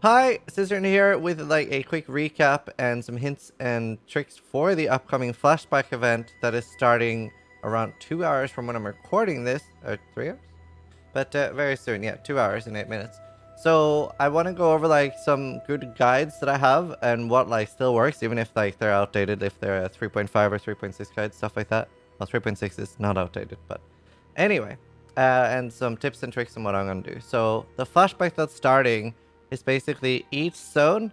Hi, Zizaran here with like a quick recap and some hints and tricks for the upcoming flashback event that is starting around 2 hours from when I'm recording this, or 3 hours? But very soon, yeah, 2 hours and 8 minutes. So I want to go over like some good guides that I have and what like still works, even if like they're outdated, if they're 3.5 or 3.6 guides, stuff like that. Well, 3.6 is not outdated, but anyway, and some tips and tricks on what I'm gonna do. So the flashback that's starting is basically each zone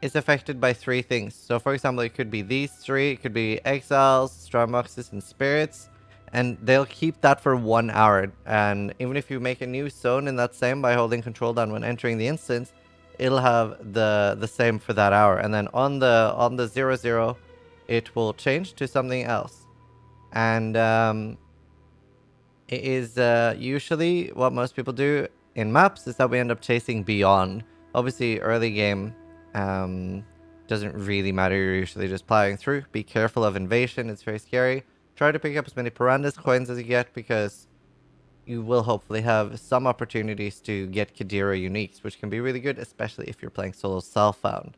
is affected by three things. So for example, it could be these three, it could be exiles, strong boxes, and spirits, and they'll keep that for 1 hour. And even if you make a new zone in that same by holding control down when entering the instance, it'll have the same for that hour. And then on the 0, it will change to something else. And it is usually what most people do in maps is that we end up chasing beyond. Obviously, early game doesn't really matter. You're usually just plowing through. Be careful of invasion. It's very scary. Try to pick up as many Piranhas coins as you get because you will hopefully have some opportunities to get Kadira uniques, which can be really good, especially if you're playing solo self-found.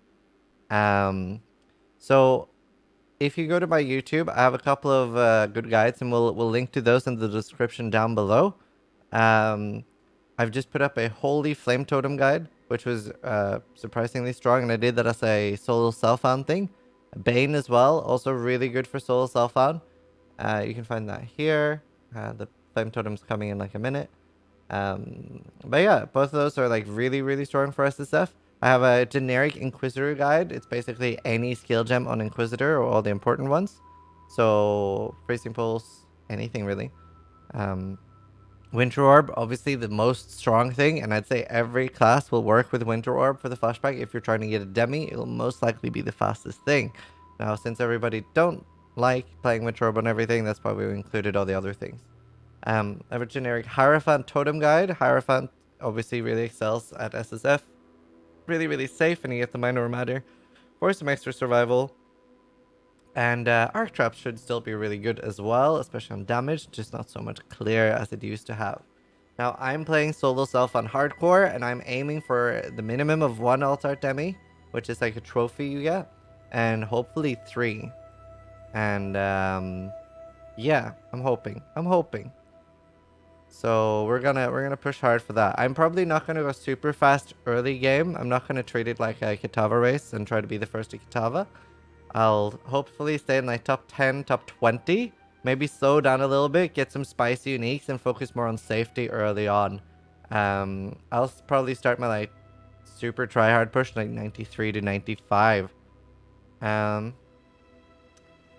So if you go to my YouTube, I have a couple of good guides, and we'll link to those in the description down below. I've just put up a Holy Flame Totem guide, which was surprisingly strong, and I did that as a solo self-found thing. Bane as well, also really good for solo self-found. You can find that here. The Flame Totem's coming in like a minute. But yeah, both of those are like really, really strong for SSF. I have a generic Inquisitor guide. It's basically any skill gem on Inquisitor or all the important ones. So, Freezing Pulse, anything really. Winter Orb, obviously the most strong thing, and I'd say every class will work with Winter Orb for the flashback. If you're trying to get a Demi, it'll most likely be the fastest thing. Now, since everybody don't like playing Winter Orb on everything, that's why we included all the other things. I have a generic Hierophant Totem guide. Hierophant obviously really excels at SSF. Really, really safe, and you get the minor matter for some extra survival. And Arc Traps should still be really good as well, especially on damage, just not so much clear as it used to have. Now, I'm playing solo self on hardcore, and I'm aiming for the minimum of 1 Alt-Art Demi, which is like a trophy you get, and hopefully 3. And yeah, I'm hoping. So we're gonna push hard for that. I'm probably not gonna go super fast early game. I'm not gonna treat it like a Kitava race and try to be the first to Kitava. I'll hopefully stay in like top 10, top 20. Maybe slow down a little bit, get some spicy uniques, and focus more on safety early on. I'll probably start my like super try hard push like 93 to 95.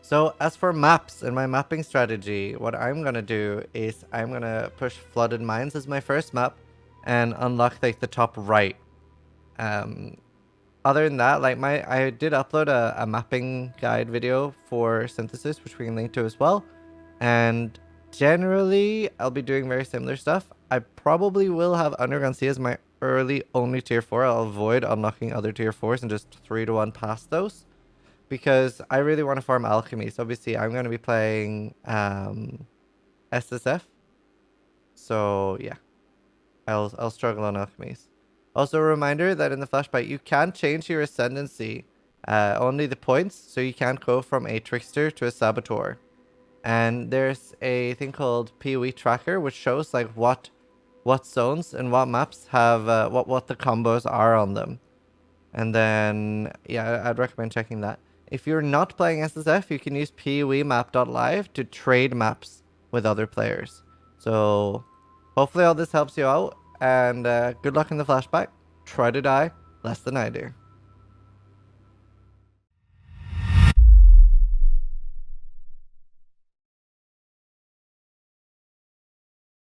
So as for maps and my mapping strategy, what I'm going to do is I'm going to push Flooded Mines as my first map and unlock like the top right. Other than that, like I did upload a mapping guide video for Synthesis, which we can link to as well. And generally, I'll be doing very similar stuff. I probably will have Underground Sea as my early only tier 4. I'll avoid unlocking other tier 4s and just 3-1 past those, because I really want to farm alchemy. So obviously I'm going to be playing SSF. So yeah, I'll struggle on alchemies. Also a reminder that in the flashback you can change your ascendancy, only the points, so you can't go from a trickster to a saboteur. And there's a thing called PoE tracker, which shows like what zones and what maps have what the combos are on them. And then yeah, I'd recommend checking that. If you're not playing SSF, you can use PoEmap.live to trade maps with other players. So hopefully all this helps you out, and good luck in the flashback. Try to die less than I do.